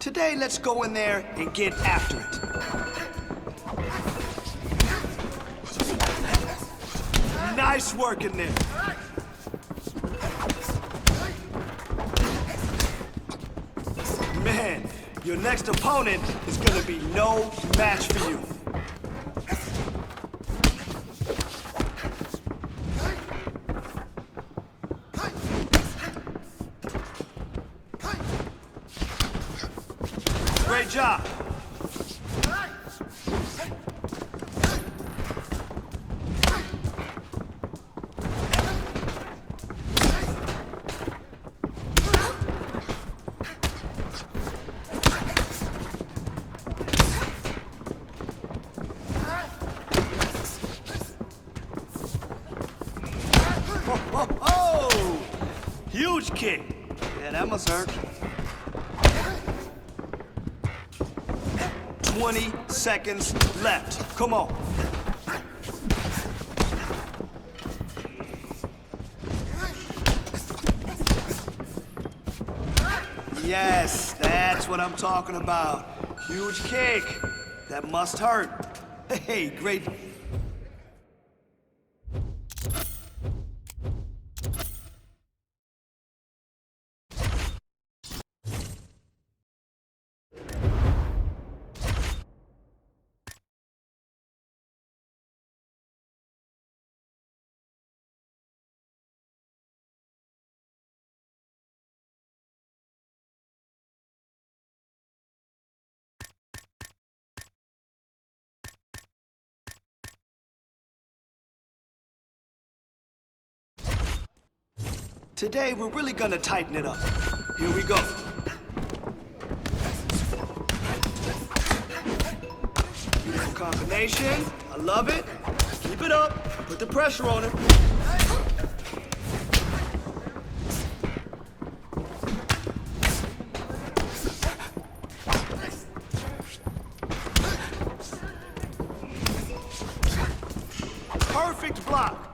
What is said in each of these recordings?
Today, let's go in there and get after it. Nice work in there. Man, your next opponent is gonna be no match for you. Great job. Oh, huge kick. Yeah, that must hurt. 20 seconds left. Come on. Yes, that's what I'm talking about. Huge kick. That must hurt. Hey, great. Today, we're really gonna tighten it up. Here we go. Beautiful combination. I love it. Keep it up. Put the pressure on him. Perfect block.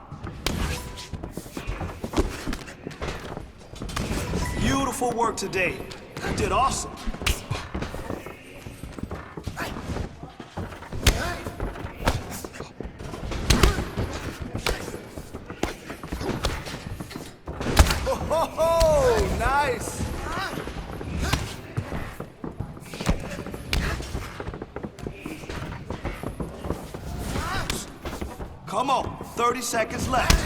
Beautiful work today. You did awesome. Oh, nice. Come on, 30 seconds left.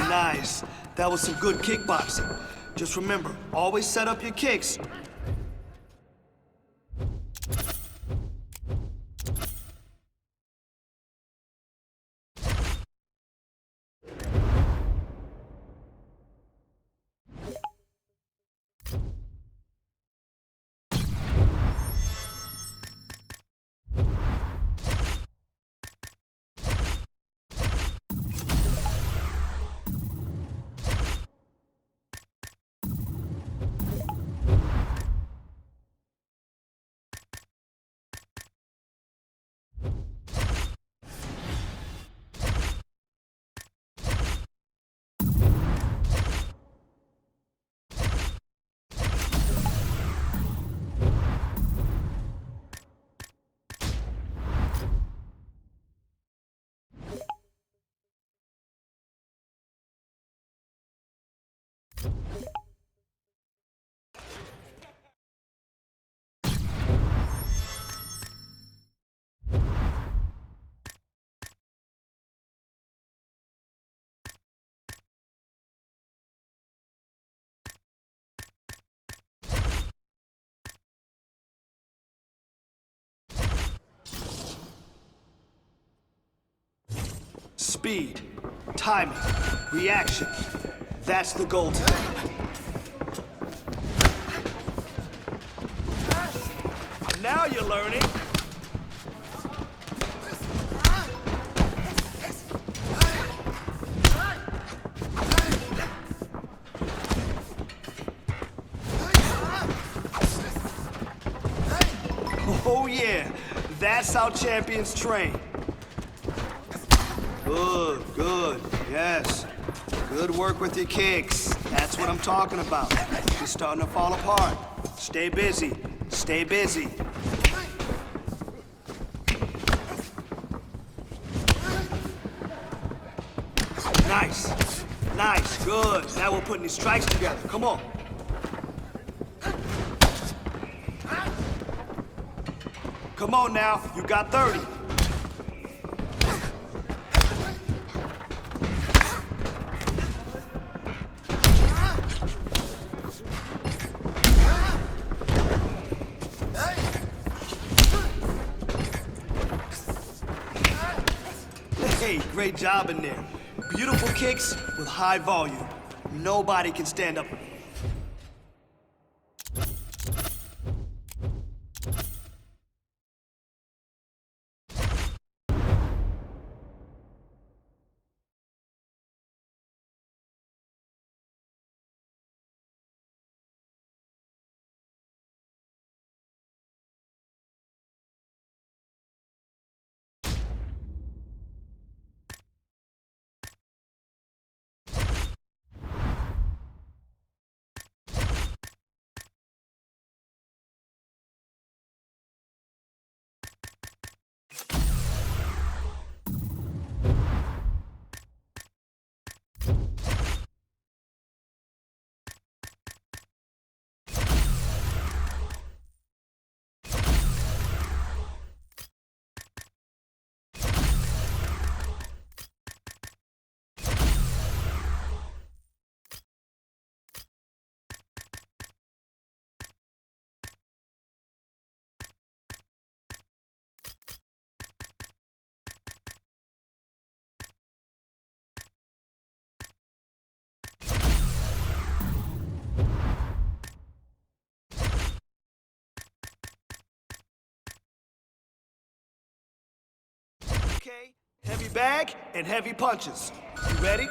Nice. That was some good kickboxing. Just remember, always set up your kicks. Speed, timing, reaction. That's the goal today. Now you're learning. Oh yeah, that's how champions train. Good, good, yes. Good work with your kicks. That's what I'm talking about. You're starting to fall apart. Stay busy, stay busy. Nice, nice, good. Now we're putting these strikes together. Come on. Come on now, you got 30. Hey, great job in there. Beautiful kicks with high volume. Nobody can stand up. Okay, heavy bag and heavy punches. You ready?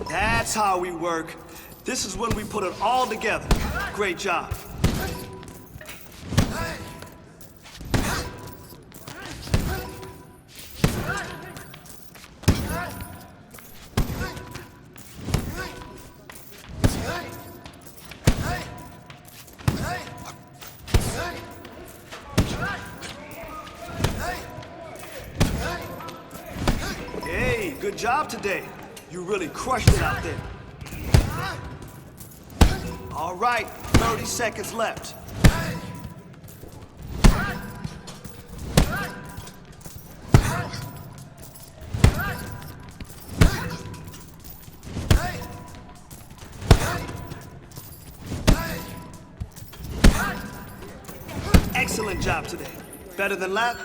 That's how we work. This is when we put it all together. Great job. Hey, good job today. You really crushed it out there. All right, 30 seconds left. Excellent job today. Better than last?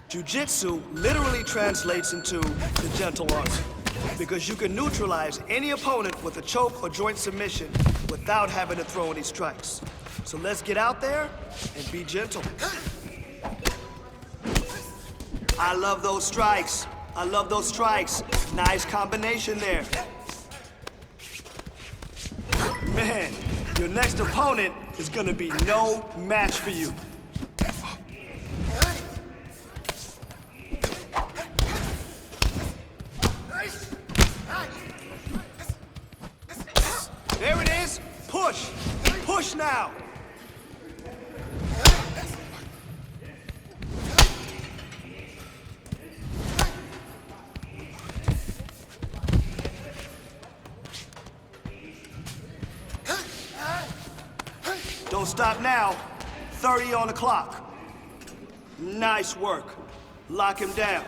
Jiu-jitsu literally translates into the gentle art, because you can neutralize any opponent with a choke or joint submission without having to throw any strikes. So let's get out there and be gentle. I love those strikes. I love those strikes. Nice combination there. Man, your next opponent is gonna be no match for you. There it is. Push. Push now. Don't stop now. 30 on the clock. Nice work. Lock him down.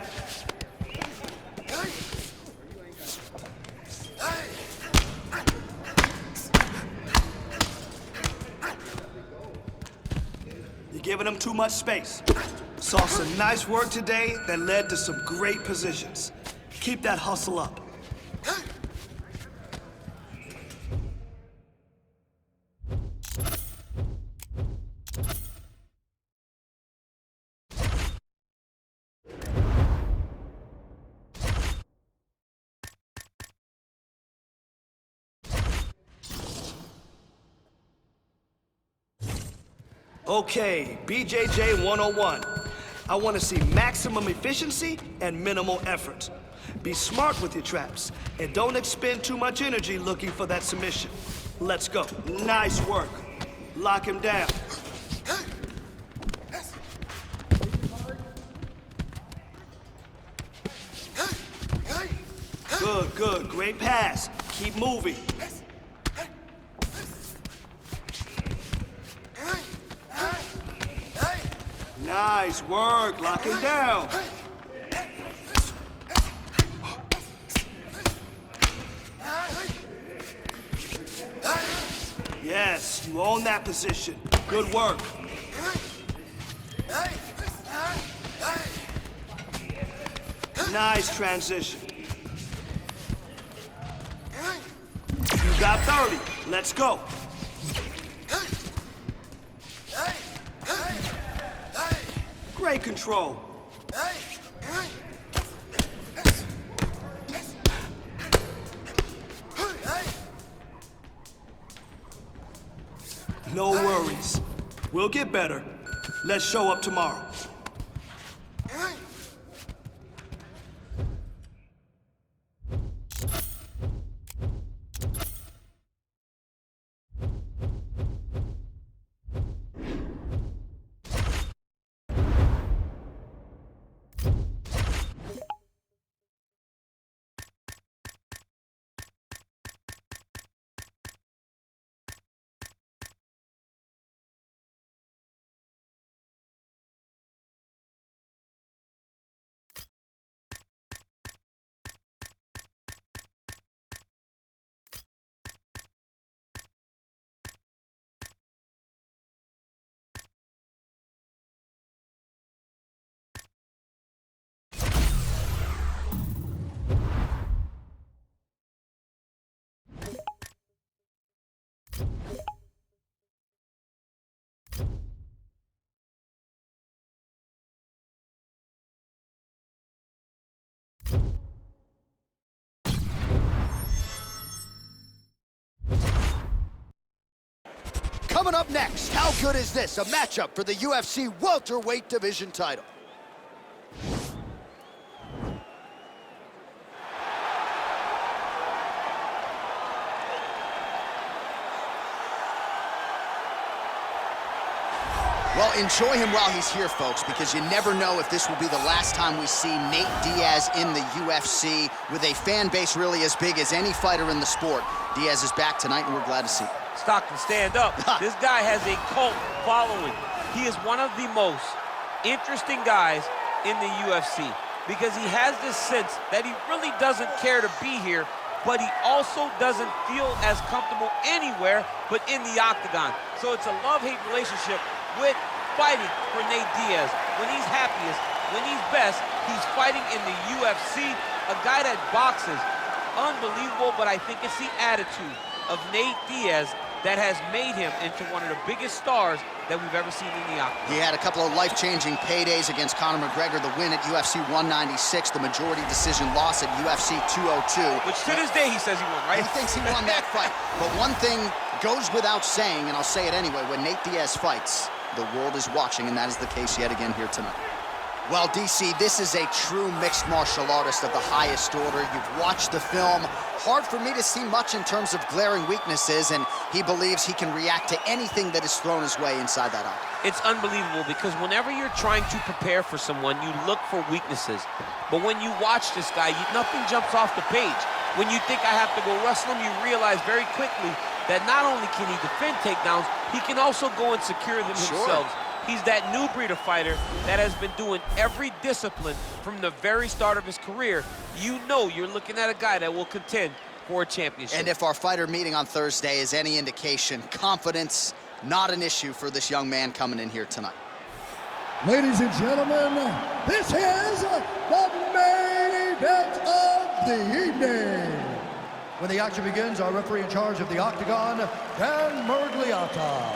You're giving him too much space. Saw some nice work today that led to some great positions. Keep that hustle up. Okay, BJJ 101. I want to see maximum efficiency and minimal effort. Be smart with your traps, and don't expend too much energy looking for that submission. Let's go. Nice work. Lock him down. Good, good. Great pass. Keep moving. Nice work. Lock him down. Yes, you own that position. Good work. Nice transition. You got 30. Let's go. Great control. No worries. We'll get better. Let's show up tomorrow. Coming up next, how good is this? A matchup for the UFC welterweight division title. Well, enjoy him while he's here, folks, because you never know if this will be the last time we see Nate Diaz in the UFC with a fan base really as big as any fighter in the sport. Diaz is back tonight, and we're glad to see it. Stockton, stand up. This guy has a cult following. He is one of the most interesting guys in the UFC because he has this sense that he really doesn't care to be here, but he also doesn't feel as comfortable anywhere but in the octagon. So it's a love-hate relationship with fighting for Nate Diaz. When he's happiest, when he's best, he's fighting in the UFC. A guy that boxes, unbelievable, but I think it's the attitude of Nate Diaz that has made him into one of the biggest stars that we've ever seen in the octagon. He had a couple of life-changing paydays against Conor McGregor, the win at UFC 196, the majority decision loss at UFC 202. Which to this day he says he won, right? He thinks he won that fight. But one thing goes without saying, and I'll say it anyway, when Nate Diaz fights, the world is watching, and that is the case yet again here tonight. Well, DC, this is a true mixed martial artist of the highest order. You've watched the film. Hard for me to see much in terms of glaring weaknesses, and he believes he can react to anything that is thrown his way inside that octagon. It's unbelievable because whenever you're trying to prepare for someone, you look for weaknesses. But when you watch this guy, nothing jumps off the page. When you think I have to go wrestle him, you realize very quickly that not only can he defend takedowns, he can also go and secure them himself. He's that new breed of fighter that has been doing every discipline from the very start of his career. You know you're looking at a guy that will contend for a championship. And if our fighter meeting on Thursday is any indication, confidence, not an issue for this young man coming in here tonight. Ladies and gentlemen, this is the main event of the evening. When the action begins, our referee in charge of the octagon, Dan Murgliata.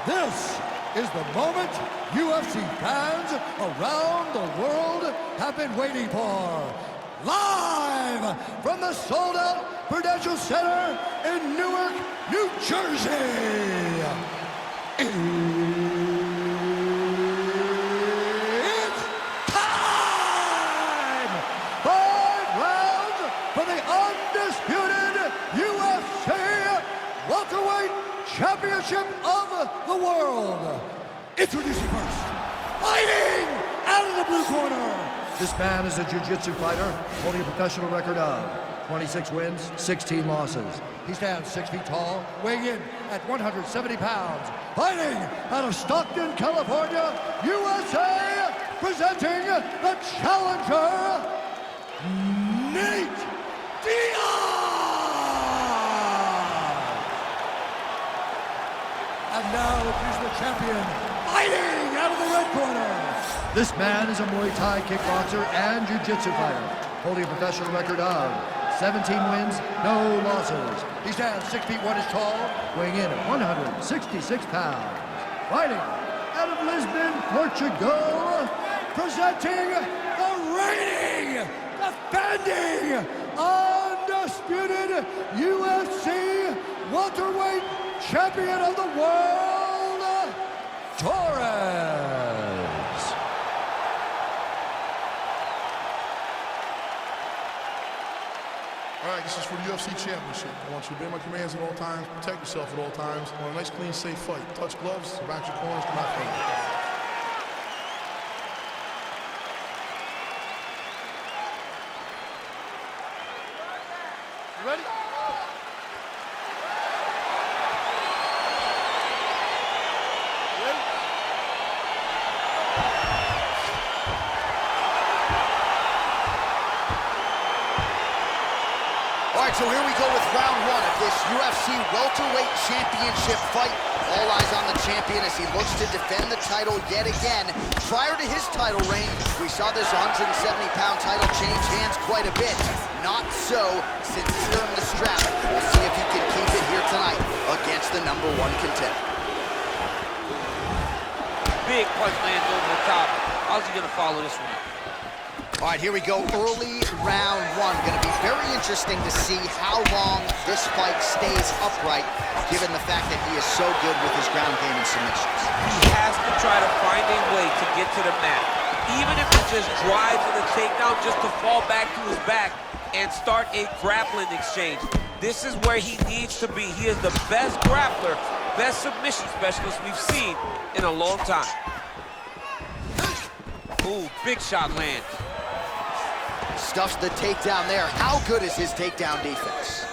This is the moment UFC fans around the world have been waiting for. Live from the sold-out Prudential Center in Newark, New Jersey. It's time! 5 rounds for the undisputed UFC welterweight championship of the world. Introducing first, fighting out of the blue corner. This man is a jiu-jitsu fighter holding a professional record of 26 wins, 16 losses. He stands 6 feet tall, weighing in at 170 pounds. Fighting out of Stockton, California, USA, presenting the challenger, Nate Diaz. And now here's the champion, fighting out of the red corner. This man is a Muay Thai kickboxer and jiu-jitsu fighter, holding a professional record of 17 wins, no losses. He stands 6 feet 1 inch tall, weighing in at 166 pounds. Fighting out of Lisbon, Portugal, presenting the reigning, defending, undisputed UFC welterweight champion of the world, Torres. All right, this is for the UFC Championship. I want you to obey my commands at all times, protect yourself at all times. I want a nice, clean, safe fight. Touch gloves, back your corners, do not fight. You ready? All right, so here we go with round 1 of this UFC welterweight championship fight. All eyes on the champion as he looks to defend the title yet again. Prior to his title reign, we saw this 170-pound title change hands quite a bit. Not so since he's earned the strap. We'll see if he can keep it here tonight against the #1 contender. Big punch lands over the top. How's he gonna follow this one? All right, here we go, early round 1. Gonna be very interesting to see how long this fight stays upright, given the fact that he is so good with his ground game and submissions. He has to try to find a way to get to the mat. Even if it just drives in a takedown, just to fall back to his back and start a grappling exchange. This is where he needs to be. He is the best grappler, best submission specialist we've seen in a long time. Ooh, big shot lands. Stuffs the takedown there. How good is his takedown defense?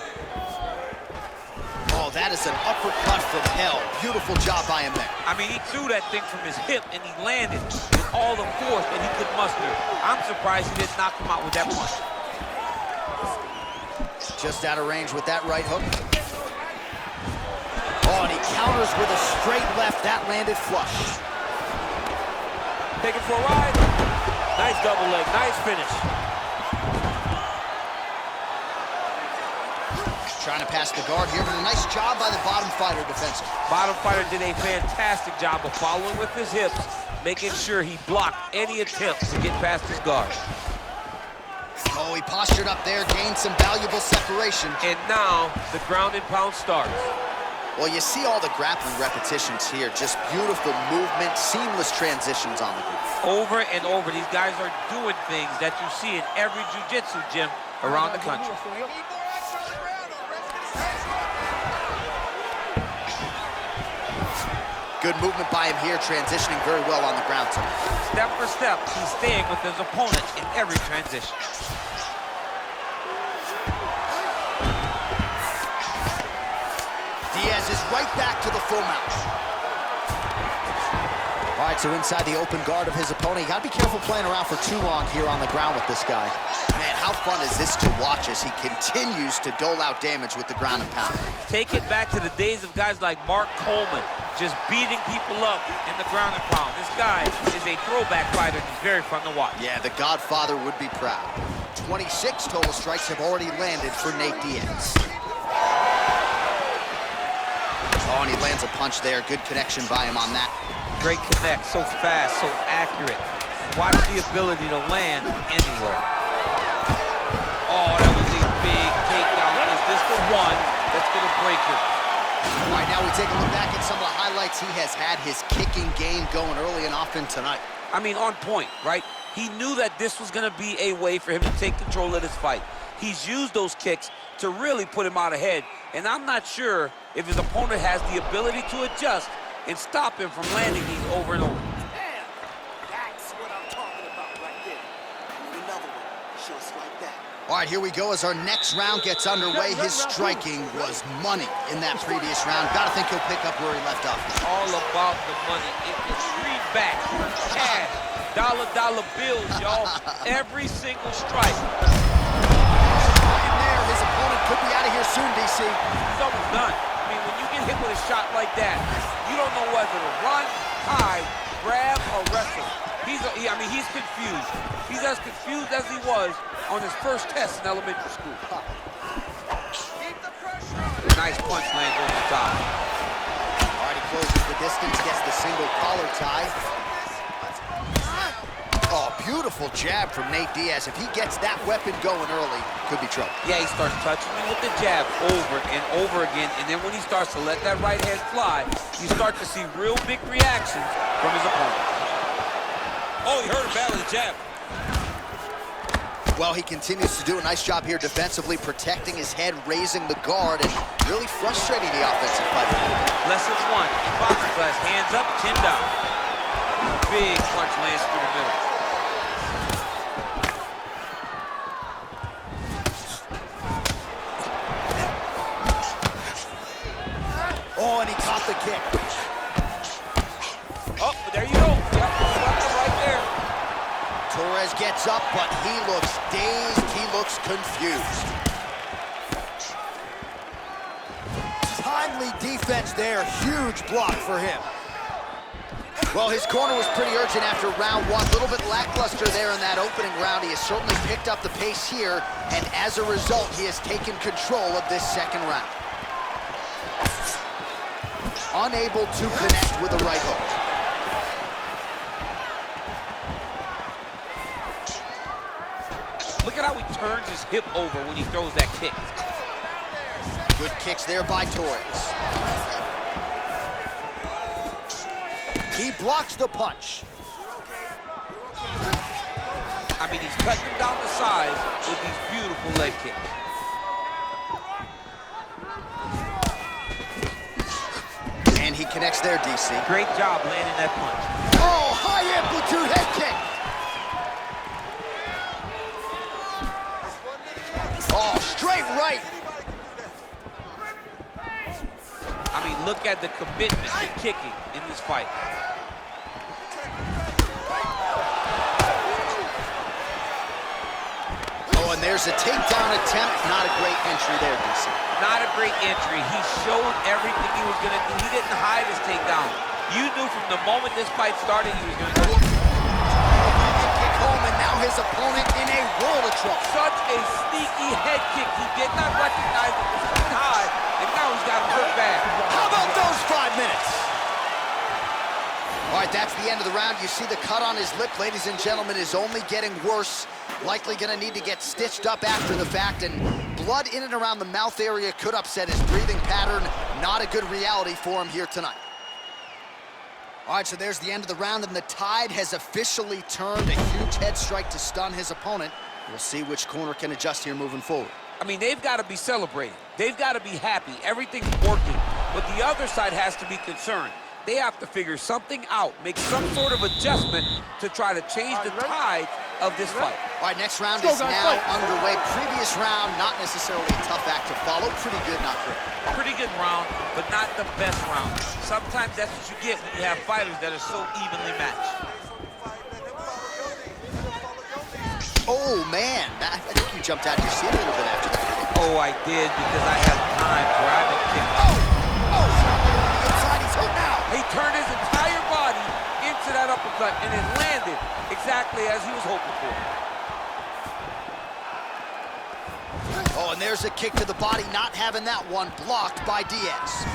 Oh, that is an uppercut from hell. Beautiful job by him there. I mean, he threw that thing from his hip, and he landed with all the force that he could muster. I'm surprised he didn't knock him out with that punch. Just out of range with that right hook. Oh, and he counters with a straight left. That landed flush. Taking for a ride. Nice double leg, nice finish. Trying to pass the guard here, but a nice job by the bottom fighter defensively. Bottom fighter did a fantastic job of following with his hips, making sure he blocked any attempts to get past his guard. Oh, he postured up there, gained some valuable separation. And now the ground and pound starts. Well, you see all the grappling repetitions here. Just beautiful movement, seamless transitions on the ground. Over and over, these guys are doing things that you see in every jiu-jitsu gym around the country. Good movement by him here, transitioning very well on the ground tonight. Step for step, he's staying with his opponent in every transition. Diaz is right back to the full mount. All right, so inside the open guard of his opponent. You gotta be careful playing around for too long here on the ground with this guy. Man, how fun is this to watch as he continues to dole out damage with the ground and pound? Take it back to the days of guys like Mark Coleman, just beating people up in the ground and pound. This guy is a throwback fighter, and he's very fun to watch. Yeah, the Godfather would be proud. 26 total strikes have already landed for Nate Diaz. Oh, and he lands a punch there. Good connection by him on that. Great connect, so fast, so accurate. Watch the ability to land anywhere. Oh, that was a big takedown. Is this the one that's going to break him? All right, now we take a look back at some of the highlights. He has had his kicking game going early and often tonight. I mean, on point, right? He knew that this was going to be a way for him to take control of this fight. He's used those kicks to really put him out ahead. And I'm not sure if his opponent has the ability to adjust and stop him from landing these over and over. Damn! That's what I'm talking about right there. Another one, just like that. All right, here we go as our next round gets underway. His striking was money in that previous round. Gotta think he'll pick up where he left off. All about the money. It was greenback, cash, dollar bills, y'all. Every single strike. And there, his opponent could be out of here soon, DC. He's almost done. I mean, when you get hit with a shot like that, you don't know whether to run, hide, grab, or wrestle. He's confused. He's as confused as he was on his first test in elementary school. Nice punch lands over the top. All right, he closes the distance, gets the single collar tie. Oh, beautiful jab from Nate Diaz. If he gets that weapon going early, could be trouble. Yeah, he starts touching me with the jab over and over again, and then when he starts to let that right hand fly, you start to see real big reactions from his opponent. Oh, he heard him battle the jab. Well, he continues to do a nice job here defensively, protecting his head, raising the guard, and really frustrating the offensive fighter. Lesson one, in boxing class, hands up, chin down. Big punch lands through the middle. Oh, and he caught the kick. Oh, there you go. Yep, right there. Torres gets up, but he looks dazed. He looks confused. Timely defense there. Huge block for him. Well, his corner was pretty urgent after round one. A little bit lackluster there in that opening round. He has certainly picked up the pace here, and as a result, he has taken control of this second round. Unable to connect with the right hook. Look at how he turns his hip over when he throws that kick. Good kicks there by Torres. He blocks the punch. I mean, he's cutting him down the sides with these beautiful leg kicks. And he connects there, DC. Great job landing that punch. Oh, high amplitude head kick. Oh, straight right. I mean, look at the commitment to kicking in this fight. Oh, and there's a takedown attempt. Not a great entry there, DC. Not a great entry. He showed everything he was gonna do. He didn't hide his takedown. You knew from the moment this fight started he was gonna go. Kick home, and now his opponent in a world of trouble. Such a sneaky head kick. He did not recognize it was coming high, and now he's got him hurt bad. How about those 5 minutes? All right, that's the end of the round. You see the cut on his lip, ladies and gentlemen, is only getting worse. Likely gonna need to get stitched up after the fact, and blood in and around the mouth area could upset his breathing pattern. Not a good reality for him here tonight. All right, so there's the end of the round, and the tide has officially turned. A huge head strike to stun his opponent. We'll see which corner can adjust here moving forward. I mean, they've got to be celebrating. They've got to be happy. Everything's working. But the other side has to be concerned. They have to figure something out, make some sort of adjustment to try to change the tide of this fight. All right, next round is now underway. Previous round, not necessarily a tough act to follow. Pretty good, not great. Pretty good round, but not the best round. Sometimes that's what you get when you have fighters that are so evenly matched. Oh, man. I think you jumped out of your seat a little bit after that. Oh, I did, because I had time grabbing kick. Inside, he's hurt now. He turned his entire body into that uppercut, and it landed exactly as he was hoping for. Oh, and there's a kick to the body, not having that one, blocked by Diaz.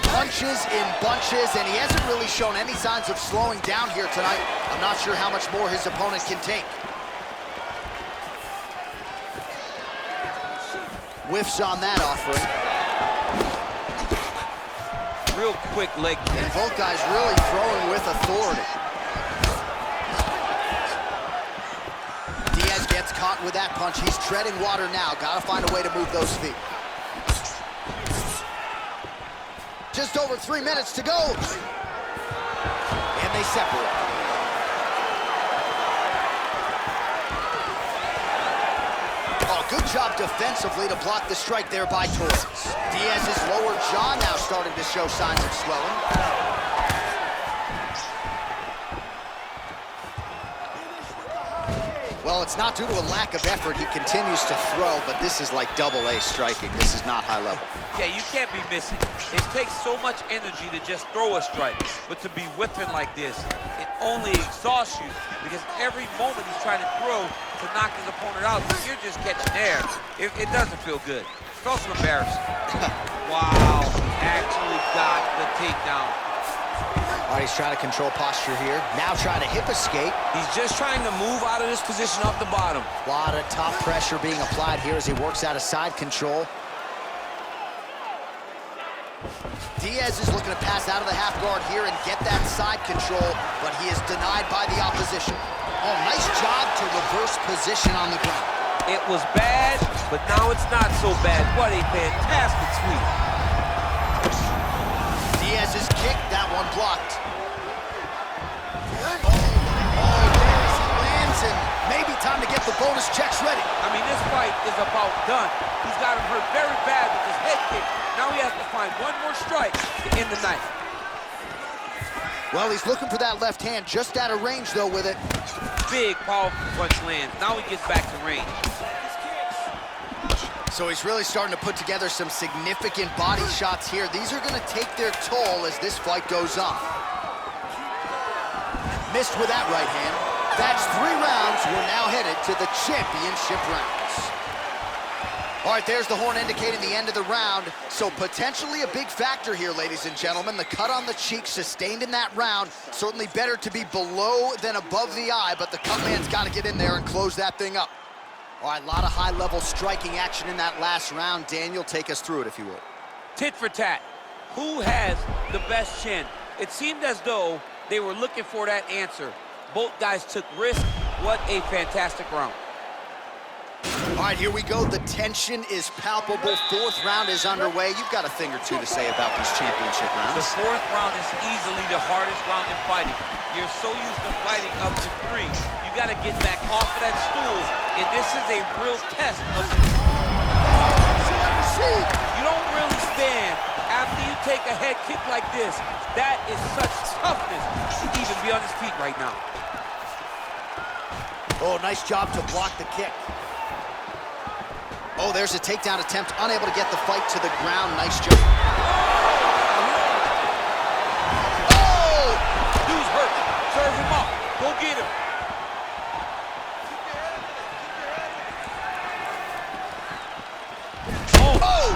Punches in bunches, and he hasn't really shown any signs of slowing down here tonight. I'm not sure how much more his opponent can take. Whiffs on that offering. Real quick leg kick. And both guys really throwing with authority. Diaz gets caught with that punch. He's treading water now. Gotta find a way to move those feet. Just over 3 minutes to go. And they separate. Oh, good job defensively to block the strike there by Torres. Diaz's lower jaw now starting to show signs of swelling. Well, it's not due to a lack of effort. He continues to throw, but this is like double-A striking. This is not high level. Yeah, you can't be missing. It takes so much energy to just throw a strike, but to be whipping like this, it only exhausts you, because every moment he's trying to throw to knock his opponent out, you're just catching air. It doesn't feel good. It's also embarrassing. Wow, actually got the takedown. All right, he's trying to control posture here. Now trying to hip escape. He's just trying to move out of this position off the bottom. A lot of top pressure being applied here as he works out of side control. Diaz is looking to pass out of the half guard here and get that side control, but he is denied by the opposition. Oh, nice job to reverse position on the ground. It was bad, but now it's not so bad. What a fantastic sweep. Diaz's kick, that one blocked. Oh, there he lands, and maybe time to get the bonus checks ready. I mean, this fight is about done. He's got him hurt very bad with his head kick. Now he has to find one more strike to end the night. Well, he's looking for that left hand, just out of range, though, with it. Big, powerful punch lands. Now he gets back to range. So he's really starting to put together some significant body shots here. These are going to take their toll as this fight goes on. Missed with that right hand. That's 3 rounds. We're now headed to the championship rounds. All right, there's the horn indicating the end of the round. So potentially a big factor here, ladies and gentlemen. The cut on the cheek sustained in that round. Certainly better to be below than above the eye, but the cut man's got to get in there and close that thing up. All right, a lot of high-level striking action in that last round. Daniel, take us through it, if you would. Tit for tat. Who has the best chin? It seemed as though they were looking for that answer. Both guys took risks. What a fantastic round. All right, here we go. The tension is palpable. 4th round is underway. You've got a thing or two to say about these championship rounds. The 4th round is easily the hardest round in fighting. You're so used to fighting up to 3. You got to get back off of that stool, and this is a real test of you don't really stand after you take a head kick like this. That is such toughness to even be on his feet right now. Oh, nice job to block the kick. Oh, there's a takedown attempt, unable to get the fight to the ground. Nice job. Oh! Dude's hurt. Serve him up. Go get him. Oh!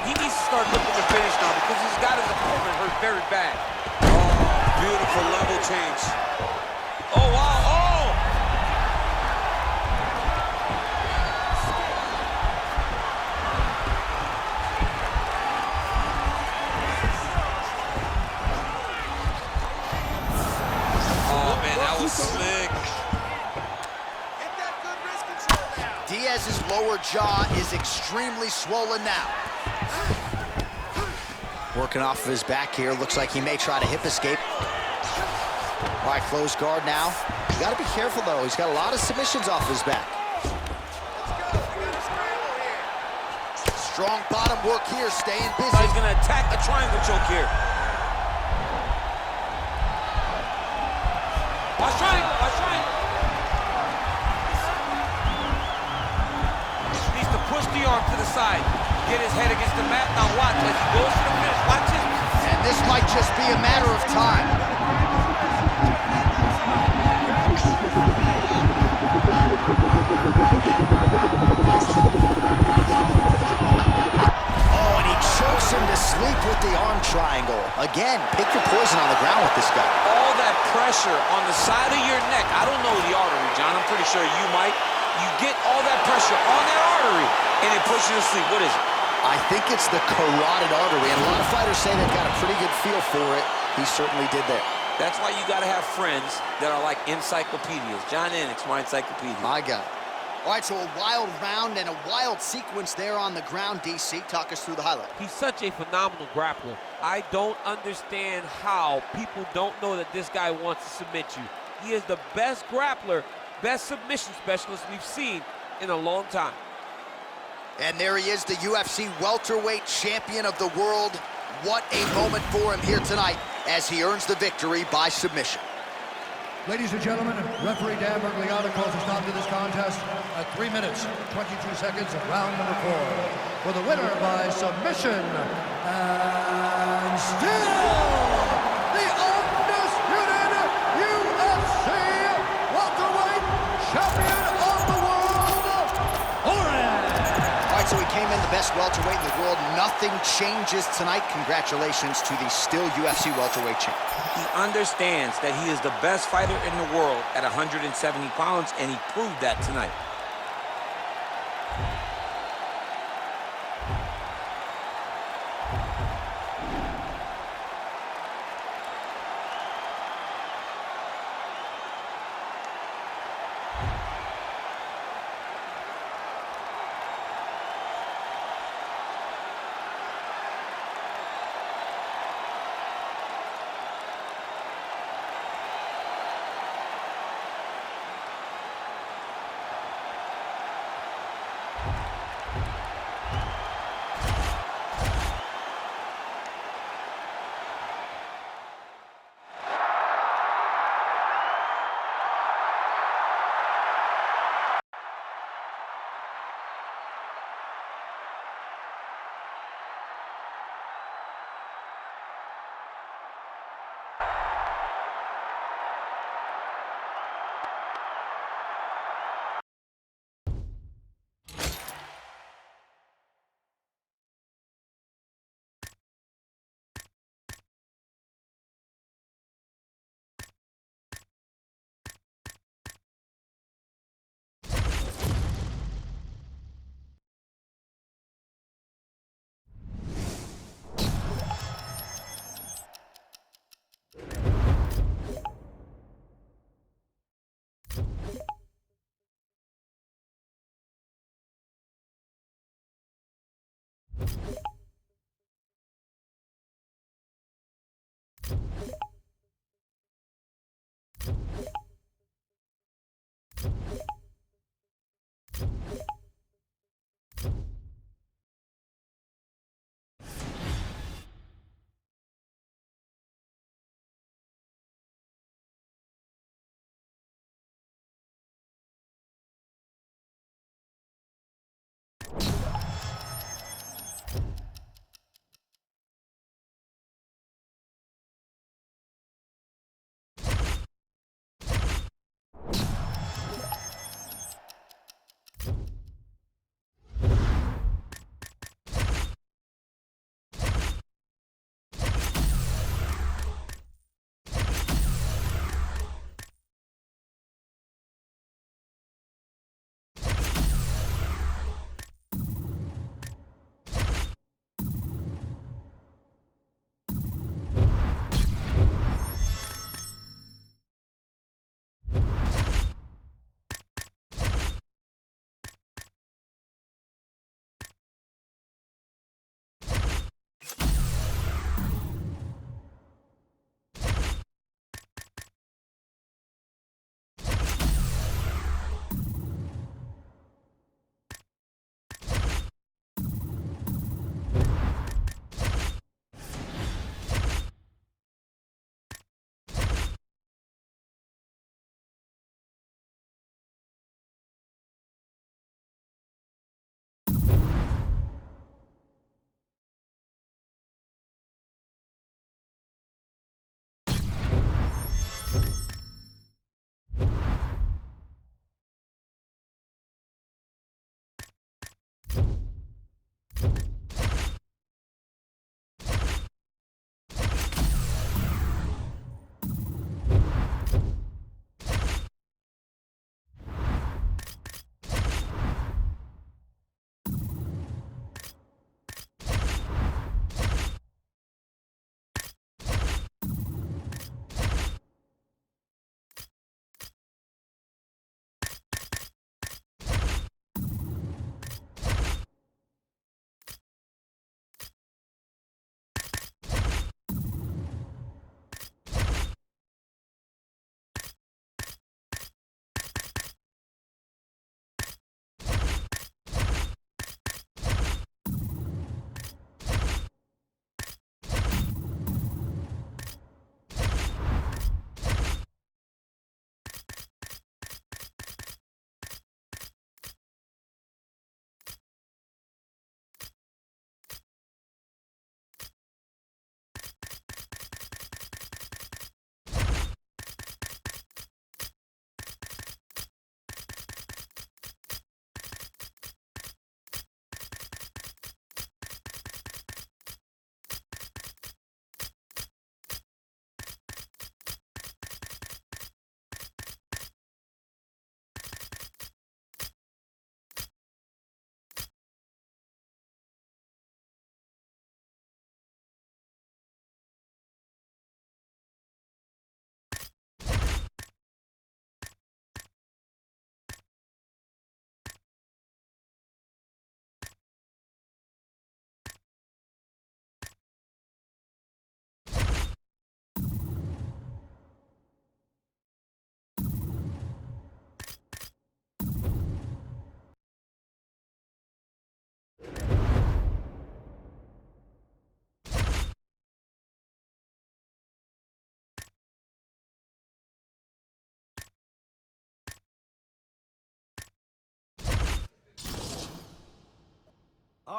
He needs to start looking to finish now because he's got his opponent hurt very bad. Oh, beautiful level change. Oh, wow. Oh! Oh, man, that was slick. Diaz's lower jaw is extremely swollen now. Working off of his back here. Looks like he may try to hip escape. All right, closed guard now. You got to be careful, though. He's got a lot of submissions off his back. Strong bottom work here, staying busy. He's going to attack a triangle choke here. Watch triangle, watch triangle. Needs to push the arm to the side. Get his head against the mat. Now watch as he goes to the finish. Watch it. And this might just be a matter of time. Oh, and he chokes him to sleep with the arm triangle. Again, pick your poison on the ground with this guy. All that pressure on the side of your neck. I don't know the artery, John. I'm pretty sure you might. You get all that pressure on that artery, and it puts you to sleep. What is it? I think it's the carotid artery, and a lot of fighters say they've got a pretty good feel for it. He certainly did there. That's why you got to have friends that are like encyclopedias. John Ennick's my encyclopedia. My God. All right, so a wild round and a wild sequence there on the ground, DC. Talk us through the highlight. He's such a phenomenal grappler. I don't understand how people don't know that this guy wants to submit you. He is the best grappler, best submission specialist we've seen in a long time. And there he is, the UFC welterweight champion of the world. What a moment for him here tonight as he earns the victory by submission. Ladies and gentlemen, referee Dan Bergliano calls a stop to this contest at 3 minutes, 22 seconds of round number 4. For the winner by submission, and still the undisputed UFC welterweight champion of the world, Oren. All right, so he came in the best welterweight in the world. Nothing changes tonight. Congratulations to the still UFC welterweight champ. He understands that he is the best fighter in the world at 170 pounds, and he proved that tonight.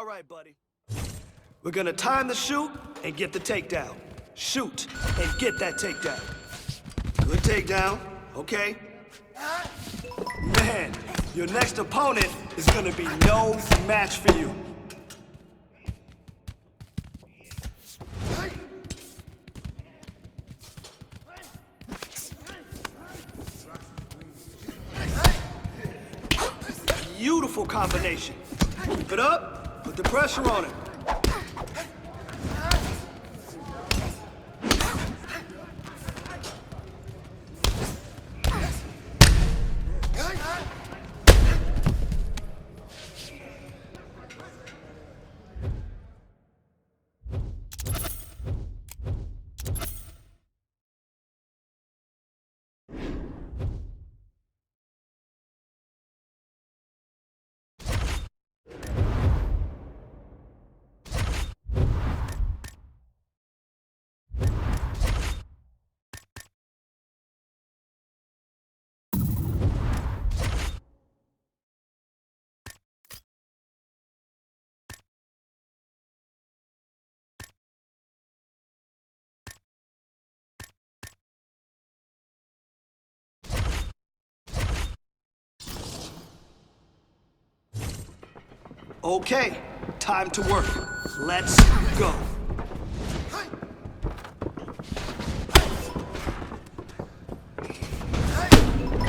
right, buddy. We're gonna time the shoot and get the takedown. Shoot and get that takedown. Good takedown, okay? Man, your next opponent is gonna be no match for you. Beautiful combination. Keep it up, put the pressure on it. Okay, time to work. Let's go.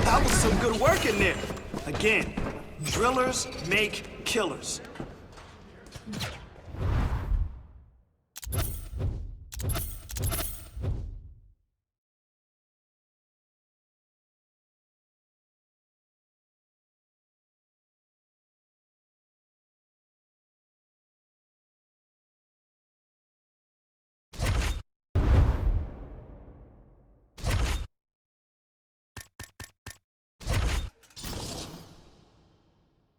That was some good work in there. Again, drillers make killers.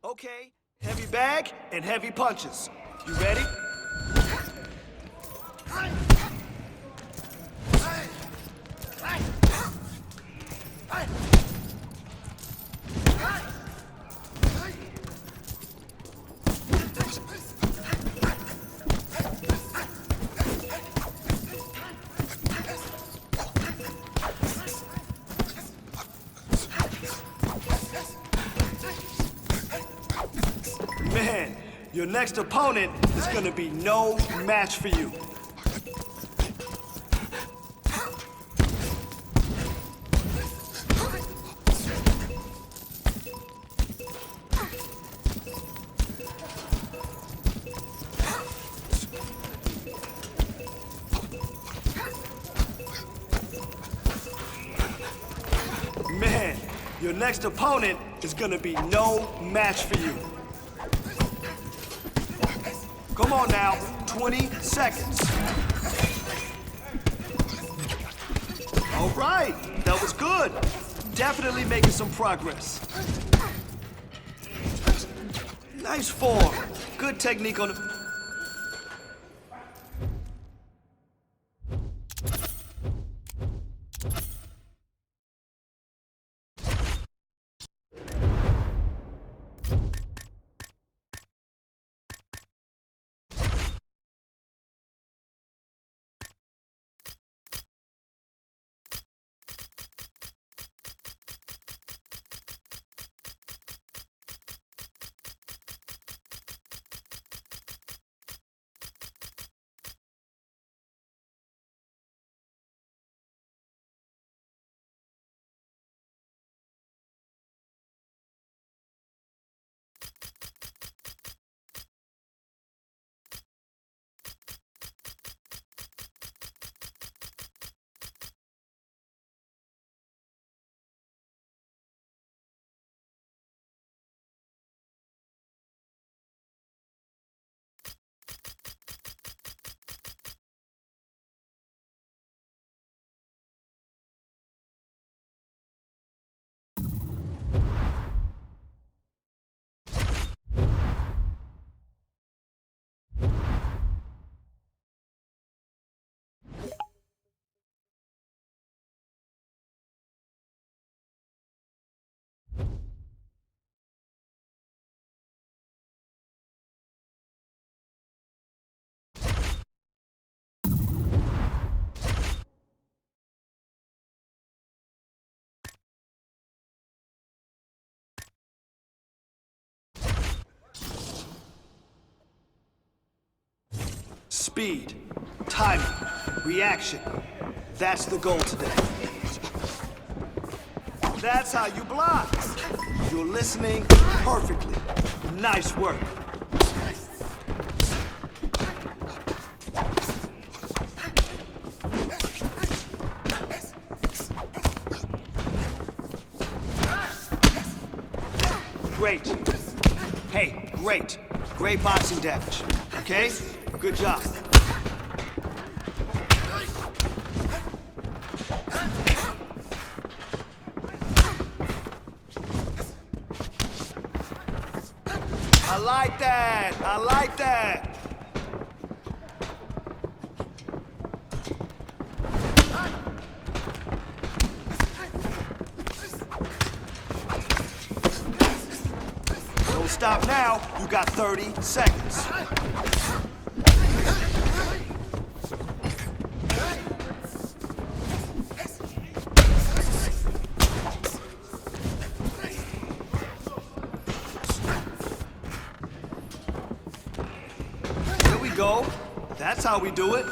Okay, heavy bag and heavy punches. You ready? Man, your next opponent is gonna be no match for you. Man, your next opponent is gonna be no match for you. Come on now, 20 seconds. All right, that was good. Definitely making some progress. Nice form. Good technique on the... Speed, timing, reaction. That's the goal today. That's how you block. You're listening perfectly. Nice work. Great. Hey, great. Great boxing damage. Okay? Good job. I like that. I like that. Don't stop now. You got 30 seconds. Here we go. That's how we do it.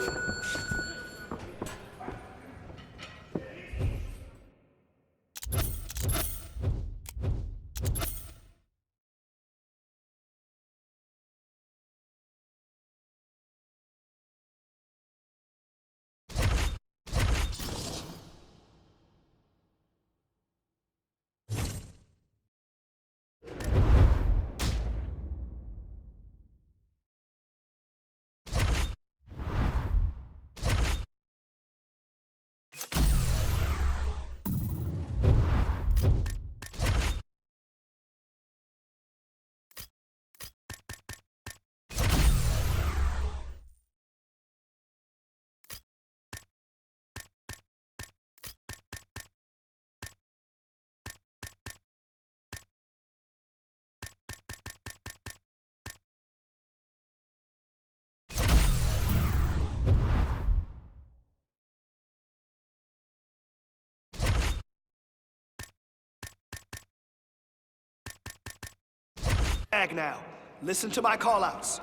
Now, listen to my call-outs.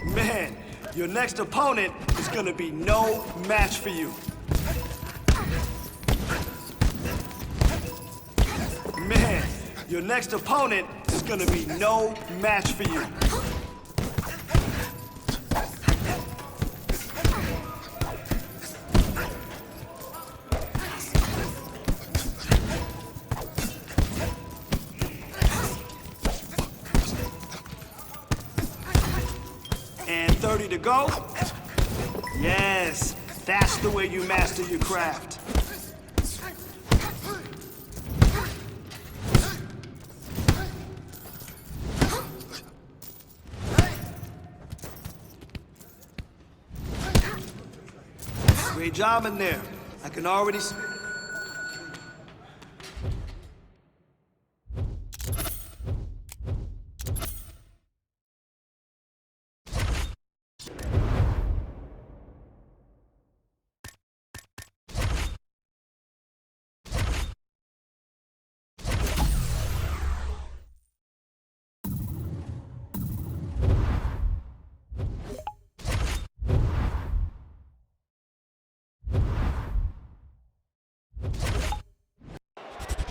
Man, your next opponent is gonna be no match for you. Man, your next opponent is gonna be no match for you. And 30 to go. Yes, that's the way you master your craft. Great job in there. I can already see.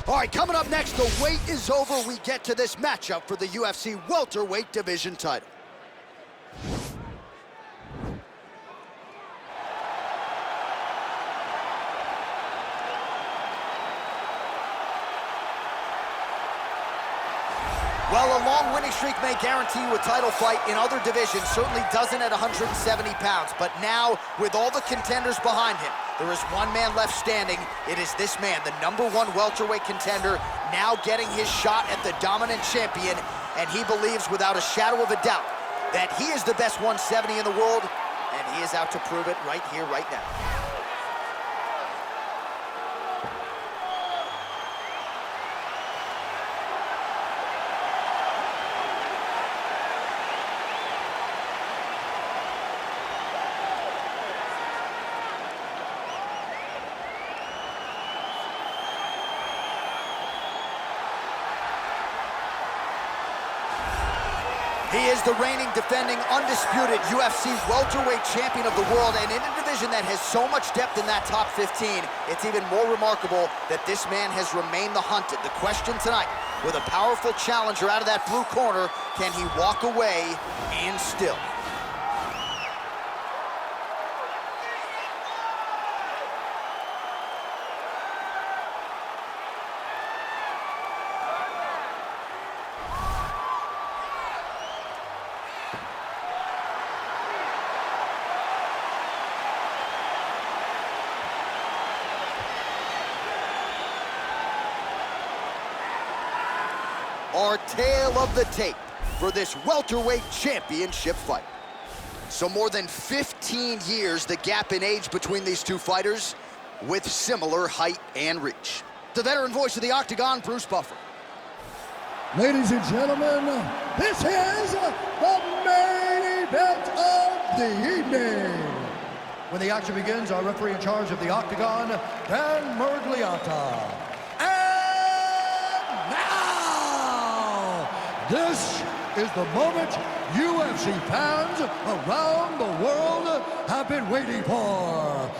All right, coming up next, the wait is over. We get to this matchup for the UFC welterweight division title. Well, a long winning streak may guarantee you a title fight in other divisions. Certainly doesn't at 170 pounds. But now, with all the contenders behind him, there is one man left standing. It is this man, the #1 welterweight contender, now getting his shot at the dominant champion. And he believes without a shadow of a doubt that he is the best 170 in the world. And he is out to prove it right here, right now. He is the reigning, defending, undisputed UFC welterweight champion of the world, and in a division that has so much depth in that top 15, it's even more remarkable that this man has remained the hunted. The question tonight, with a powerful challenger out of that blue corner, can he walk away and still? Our tale of the tape for this welterweight championship fight. So more than 15 years, the gap in age between these two fighters, with similar height and reach. The veteran voice of the Octagon, Bruce Buffer. Ladies and gentlemen, this is the main event of the evening. When the action begins, our referee in charge of the Octagon, Dan Murgliata. This is the moment UFC fans around the world have been waiting for.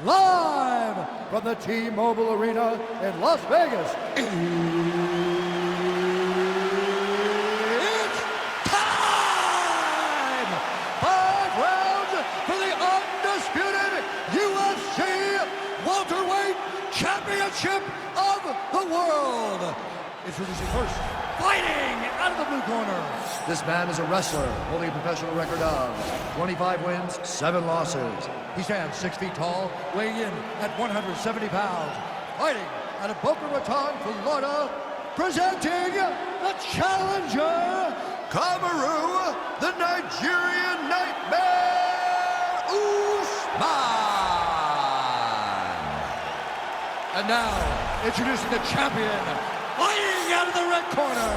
Live from the T-Mobile Arena in Las Vegas. It's time! 5 rounds for the undisputed UFC welterweight championship of the world. Introducing first, fighting out of the blue corner. This man is a wrestler, holding a professional record of 25 wins, 7 losses. He stands 6 feet tall, weighing in at 170 pounds. Fighting out of Boca Raton, Florida, presenting the challenger, Kamaru, the Nigerian Nightmare, Usman. And now, introducing the champion, fighting out of the red corner.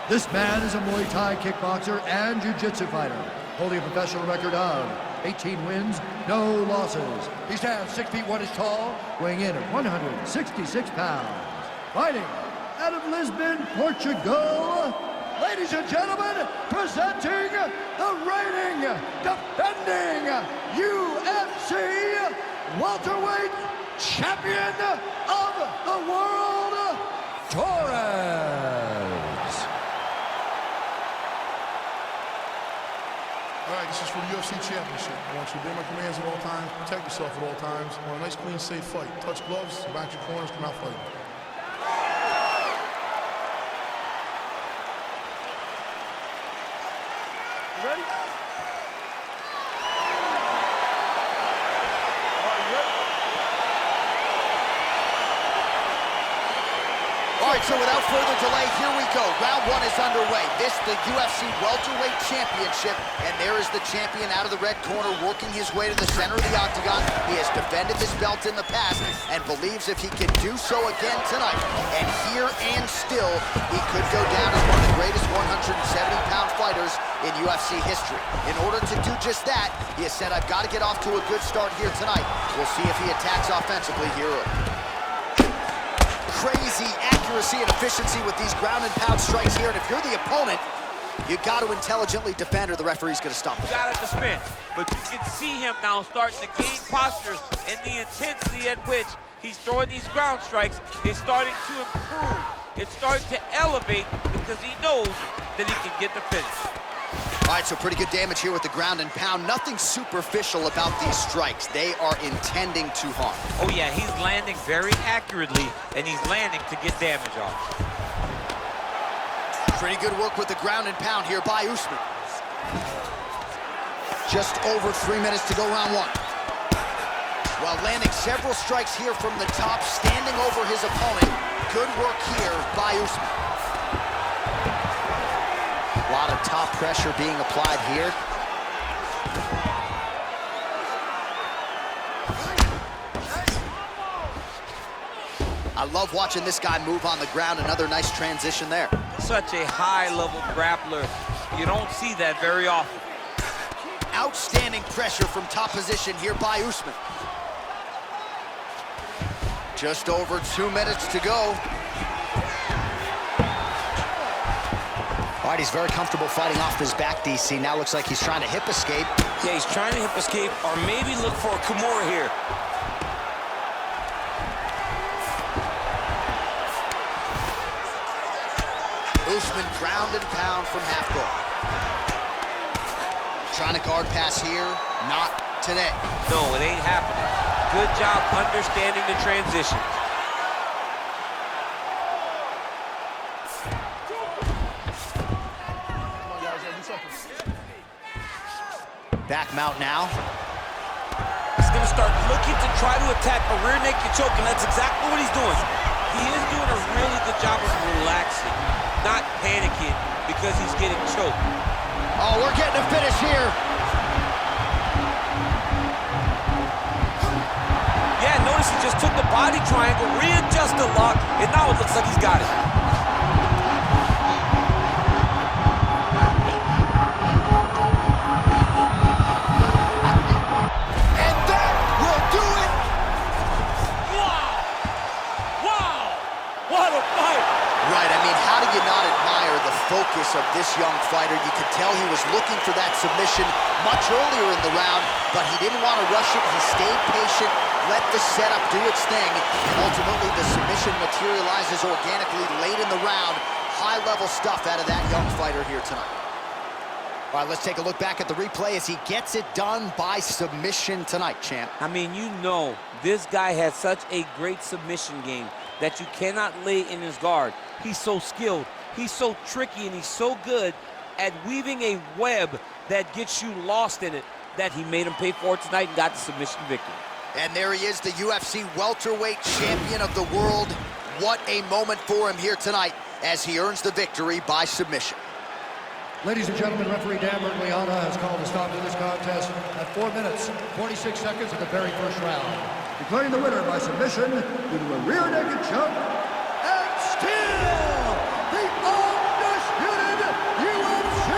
This man is a Muay Thai kickboxer and jiu-jitsu fighter, holding a professional record of 18 wins, no losses. He stands 6 feet 1 inches tall, weighing in at 166 pounds. Fighting out of Lisbon, Portugal, ladies and gentlemen, presenting the reigning, defending UFC welterweight champion of the world, Torres. All right, this is for the UFC Championship. I want you to obey my commands at all times, protect yourself at all times. I want a nice, clean, safe fight. Touch gloves, back your corners, come out fighting. You ready? All right, so without further delay, here we go. Round 1 is underway. This, the UFC Welterweight Championship, and there is the champion out of the red corner working his way to the center of the octagon. He has defended this belt in the past and believes if he can do so again tonight, and here and still, he could go down as one of the greatest 170-pound fighters in UFC history. In order to do just that, he has said, I've got to get off to a good start here tonight. We'll see if he attacks offensively here early. Crazy accuracy and efficiency with these ground and pound strikes here, and if you're the opponent, you got to intelligently defend or the referee's going to stop it. Got it to spin, but you can see him now starting to gain posture, and the intensity at which he's throwing these ground strikes is starting to improve. It's starting to elevate because he knows that he can get the finish. All right, so pretty good damage here with the ground and pound. Nothing superficial about these strikes. They are intending to harm. Oh yeah, he's landing very accurately, and he's landing to get damage off. Pretty good work with the ground and pound here by Usman. Just over 3 minutes to go round 1. While landing several strikes here from the top, standing over his opponent. Good work here by Usman. A lot of top pressure being applied here. I love watching this guy move on the ground. Another nice transition there. Such a high-level grappler. You don't see that very often. Outstanding pressure from top position here by Usman. Just over 2 minutes to go. All right, he's very comfortable fighting off his back, DC. Now looks like he's trying to hip escape. Yeah, he's trying to hip escape or maybe look for a Kimura here. Usman ground and pound from half guard. Trying to guard pass here, not today. No, it ain't happening. Good job understanding the transition. Back mount now. He's gonna start looking to try to attack a rear naked choke, and that's exactly what he's doing. He is doing a really good job of relaxing, not panicking because he's getting choked. Oh, we're getting a finish here. Yeah, notice he just took the body triangle, readjusted lock, and now it looks like he's got it. Focus of this young fighter. You could tell he was looking for that submission much earlier in the round, but he didn't want to rush it. He stayed patient, let the setup do its thing, and ultimately the submission materializes organically late in the round. High-level stuff out of that young fighter here tonight. All right, let's take a look back at the replay as he gets it done by submission tonight, champ. I mean, you know, this guy has such a great submission game that you cannot lay in his guard. He's so skilled. He's so tricky, and he's so good at weaving a web that gets you lost in it that he made him pay for it tonight and got the submission victory. And there he is, the UFC welterweight champion of the world. What a moment for him here tonight as he earns the victory by submission. Ladies and gentlemen, referee Dan Bergliana has called a stop to this contest at 4 minutes, 46 seconds of the very first round, declaring the winner by submission due to a rear naked choke, and still the undisputed UFC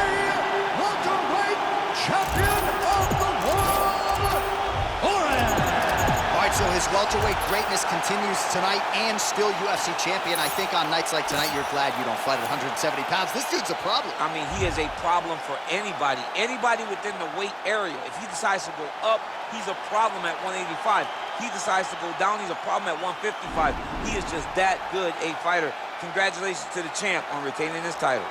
welterweight champion of the world, Oren. All right, so his welterweight greatness continues tonight and still UFC champion. I think on nights like tonight, you're glad you don't fight at 170 pounds. This dude's a problem. I mean, he is a problem for anybody within the weight area. If he decides to go up, he's a problem at 185. He decides to go down, he's a problem at 155. He is just that good a fighter. Congratulations to the champ on retaining his title.